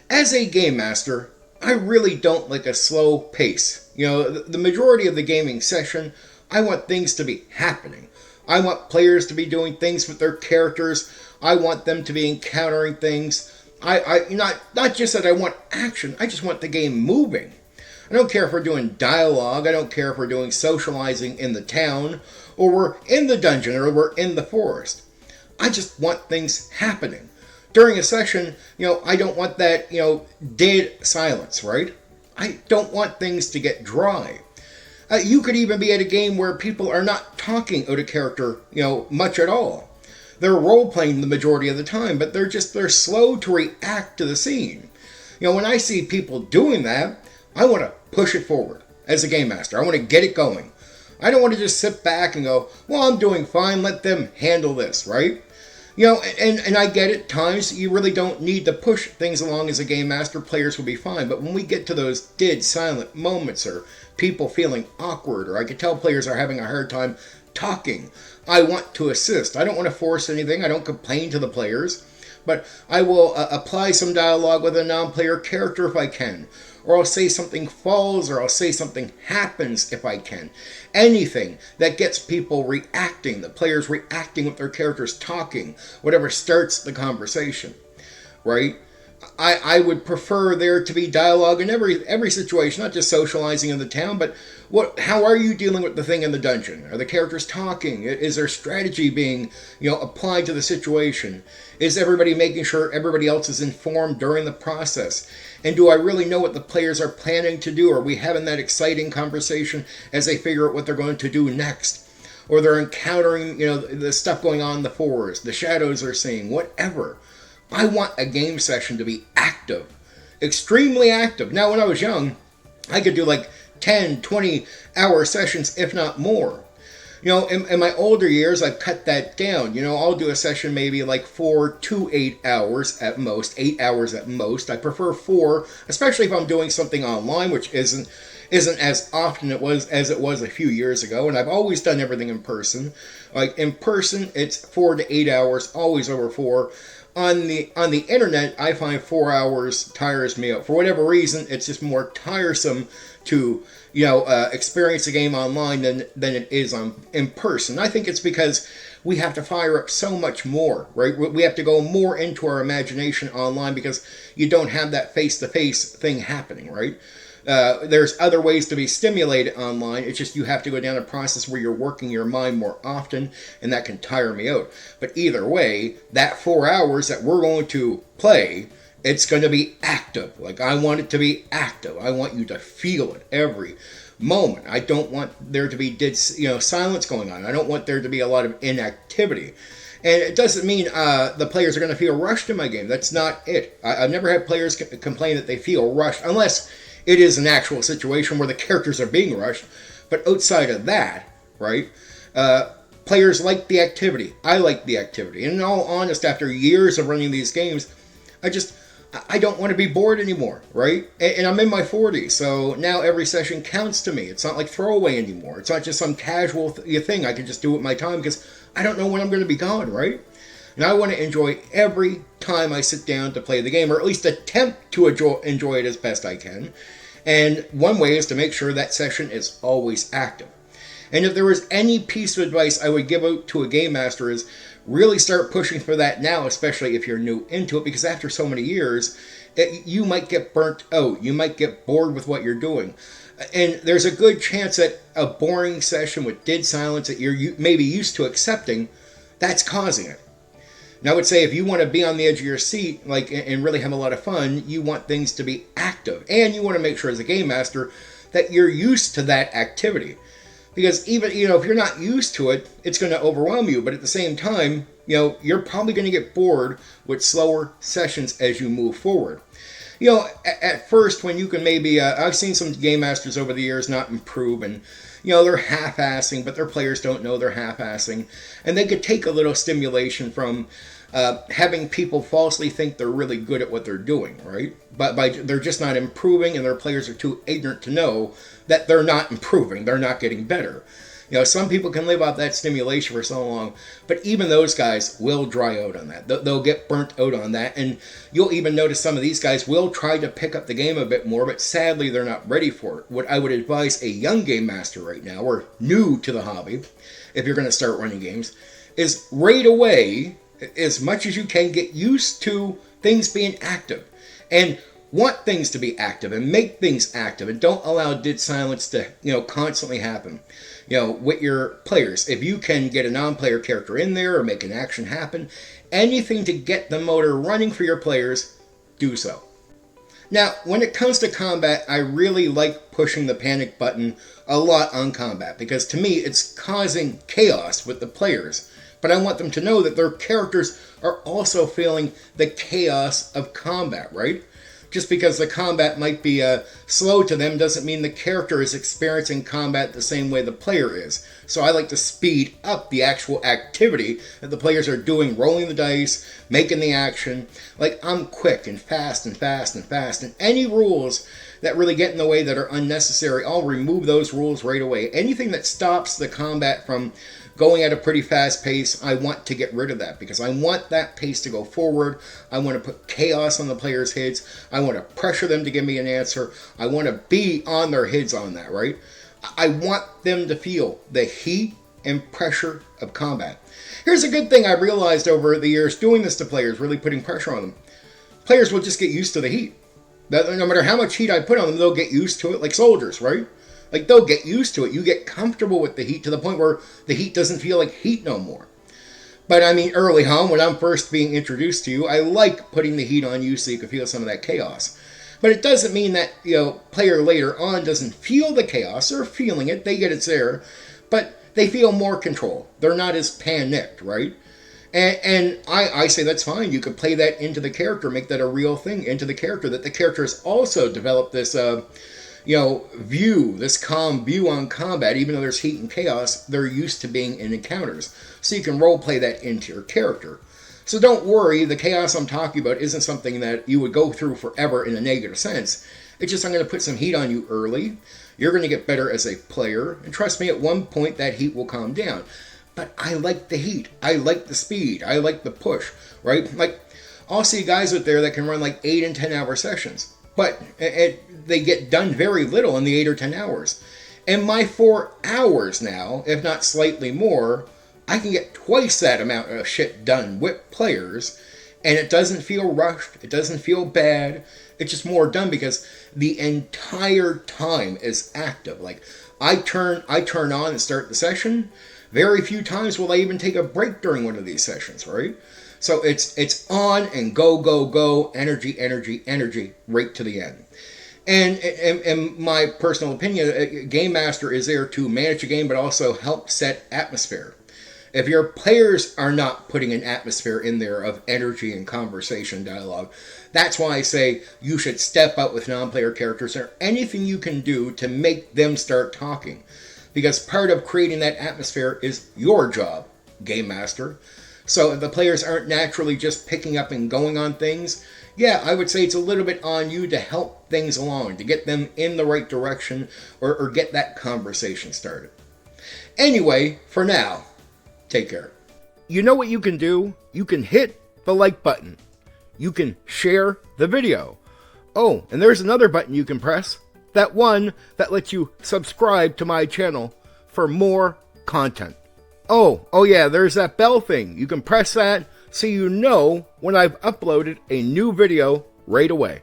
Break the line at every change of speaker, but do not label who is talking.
As a game master, I really don't like a slow pace. The majority of the gaming session, I want things to be happening. I want players to be doing things with their characters. I want them to be encountering things. Not just that I want action, I just want the game moving. I don't care if we're doing dialogue, I don't care if we're doing socializing in the town, or we're in the dungeon, or we're in the forest. I just want things happening. During a session, I don't want that, dead silence, right? I don't want things to get dry. You could even be at a game where people are not talking out of character, much at all. They're role-playing the majority of the time, but they're slow to react to the scene. When I see people doing that, I want to push it forward as a game master. I want to get it going. I don't want to just sit back and go, well, I'm doing fine, let them handle this, right? And I get it, times you really don't need to push things along as a game master, players will be fine. But when we get to those dead silent moments, or people feeling awkward, or I can tell players are having a hard time talking, I want to assist. I don't want to force anything, I don't complain to the players, but I will apply some dialogue with a non-player character if I can. Or I'll say something falls, or I'll say something happens if I can. Anything that gets people reacting, the players reacting with their characters talking, whatever starts the conversation, right? I would prefer there to be dialogue in every situation, not just socializing in the town, but how are you dealing with the thing in the dungeon? Are the characters talking? Is there strategy being, applied to the situation? Is everybody making sure everybody else is informed during the process? And do I really know what the players are planning to do? Are we having that exciting conversation as they figure out what they're going to do next? Or they're encountering, the stuff going on in the forest, the shadows they're seeing, whatever. I want a game session to be active, extremely active. Now, when I was young, I could do like 10, 20-hour sessions, if not more. In my older years, I've cut that down. I'll do a session maybe like 4 to 8 hours at most, 8 hours at most. I prefer 4, especially if I'm doing something online, which isn't as often as it was a few years ago. And I've always done everything in person. Like in person, it's 4 to 8 hours, always over 4. On the internet, I find 4 hours tires me out. For whatever reason, it's just more tiresome to experience a game online than it is in person. I think it's because we have to fire up so much more, right? We have to go more into our imagination online because you don't have that face-to-face thing happening, right? There's other ways to be stimulated online. It's just you have to go down a process where you're working your mind more often, and that can tire me out. But either way, that 4 hours that we're going to play, it's going to be active. Like, I want it to be active. I want you to feel it every moment. I don't want there to be dead, silence going on. I don't want there to be a lot of inactivity. And it doesn't mean the players are going to feel rushed in my game. That's not it. I've never had players complain that they feel rushed, unless it is an actual situation where the characters are being rushed. But outside of that, right, players like the activity. I like the activity. And in all honest, after years of running these games, I don't want to be bored anymore, right? And I'm in my 40s, so now every session counts to me. It's not like throwaway anymore. It's not just some casual thing I can just do with my time because I don't know when I'm going to be gone, right? And I want to enjoy every time I sit down to play the game, or at least attempt to enjoy it as best I can. And one way is to make sure that session is always active. And if there was any piece of advice I would give out to a game master is really start pushing for that now, especially if you're new into it, because after so many years, you might get burnt out. You might get bored with what you're doing. And there's a good chance that a boring session with dead silence that you're maybe used to accepting, that's causing it. And I would say if you want to be on the edge of your seat, and really have a lot of fun, you want things to be active. And you want to make sure as a game master that you're used to that activity. Because even, if you're not used to it, it's going to overwhelm you. But at the same time, you're probably going to get bored with slower sessions as you move forward. At first, when you can maybe, I've seen some game masters over the years not improve, and, they're half-assing, but their players don't know they're half-assing. And they could take a little stimulation from having people falsely think they're really good at what they're doing, right? But they're just not improving, and their players are too ignorant to know that they're not improving, they're not getting better. You know, some people can live off that stimulation for so long, but even those guys will dry out on that. They'll get burnt out on that, and you'll even notice some of these guys will try to pick up the game a bit more, but sadly they're not ready for it. What I would advise a young game master right now, or new to the hobby, if you're going to start running games, is right away, as much as you can, get used to things being active. And want things to be active and make things active, and don't allow dead silence to, constantly happen. With your players, if you can get a non-player character in there or make an action happen, anything to get the motor running for your players, do so. Now, when it comes to combat, I really like pushing the panic button a lot on combat, because to me it's causing chaos with the players. But I want them to know that their characters are also feeling the chaos of combat, right? Just because the combat might be slow to them doesn't mean the character is experiencing combat the same way the player is. So I like to speed up the actual activity that the players are doing, rolling the dice, making the action. Like, I'm quick and fast and fast and fast, and any rules that really get in the way that are unnecessary, I'll remove those rules right away. Anything that stops the combat from going at a pretty fast pace, I want to get rid of that, because I want that pace to go forward. I want to put chaos on the players' heads. I want to pressure them to give me an answer. I want to be on their heads on that, right? I want them to feel the heat and pressure of combat. Here's a good thing I realized over the years doing this to players, really putting pressure on them. Players will just get used to the heat. No matter how much heat I put on them, they'll get used to it, like soldiers, right? Like, they'll get used to it. You get comfortable with the heat to the point where the heat doesn't feel like heat no more. But I mean, early on, when I'm first being introduced to you, I like putting the heat on you so you can feel some of that chaos. But it doesn't mean that, player later on doesn't feel the chaos. They're feeling it. They get it's there. But they feel more control. They're not as panicked, right? And I say that's fine. You could play that into the character, make that a real thing into the character, that the character has also developed this this calm view on combat. Even though there's heat and chaos, they're used to being in encounters. So you can role play that into your character. So don't worry, the chaos I'm talking about isn't something that you would go through forever in a negative sense. It's just I'm going to put some heat on you early. You're going to get better as a player. And trust me, at one point that heat will calm down. But I like the heat. I like the speed. I like the push, right? Like, I'll see guys out there that can run like 8 and 10 hour sessions. But they get done very little in the 8 or 10 hours. In my 4 hours now, if not slightly more, I can get twice that amount of shit done with players. And it doesn't feel rushed. It doesn't feel bad. It's just more done because the entire time is active. Like, I turn on and start the session. Very few times will I even take a break during one of these sessions, right? So it's on and go, go, go, energy, energy, energy, right to the end. And in my personal opinion, a game master is there to manage a game, but also help set atmosphere. If your players are not putting an atmosphere in there of energy and conversation dialogue, that's why I say you should step up with non-player characters or anything you can do to make them start talking. Because part of creating that atmosphere is your job, game master. So if the players aren't naturally just picking up and going on things, yeah, I would say it's a little bit on you to help things along, to get them in the right direction or get that conversation started. Anyway, for now, take care. You know what you can do? You can hit the like button. You can share the video. Oh, and there's another button you can press. That one that lets you subscribe to my channel for more content. Oh yeah, there's that bell thing. You can press that so you know when I've uploaded a new video right away.